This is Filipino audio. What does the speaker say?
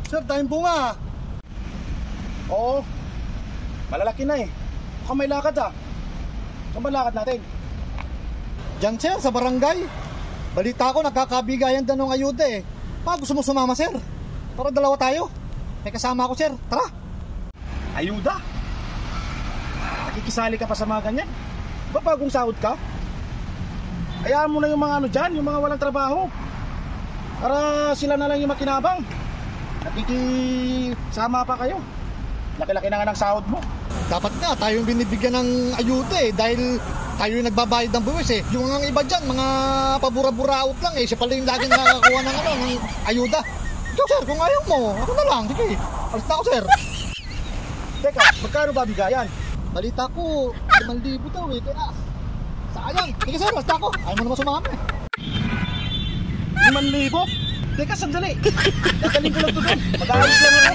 Sir, tayong bunga. Oo. Malalaki na eh. Mukhang may lakad ah. Saan ba lakad natin? Diyan sir, sa barangay. Balita ko nagkakabigayan daw ng ayuda eh. Gusto mo sumama sir? Para dalawa tayo. May kasama ako sir, tara. Ayuda? Nakikisali ka pa sa mga ganyan? Ba bagong sahod ka? Hayaan mo na yung mga ano dyan, yung mga walang trabaho. Para sila na lang yung makinabang. Nakikisama pa kayo. Laki-laki na nga ng sahod mo. Dapat nga tayo yung binibigyan ng ayuda eh. Dahil tayo yung nagbabayad ng buwis eh. Yung mga iba dyan, mga pabura-buraot lang eh. Siya pala yung laging nakakakuha ng, ng ayuda. Ikaw sir, kung ayaw mo, ako na lang. Sige, alis na ako sir. Teka, magkano ba bigayan? Balita ko, 5,000 daw eh. Kaya, sayang. Sige sir, alis na ako. Ayaw mo naman sumama eh. 5,000? Teka, sandali. Dadaling ko lang ito doon. Mag-aayos lang ako.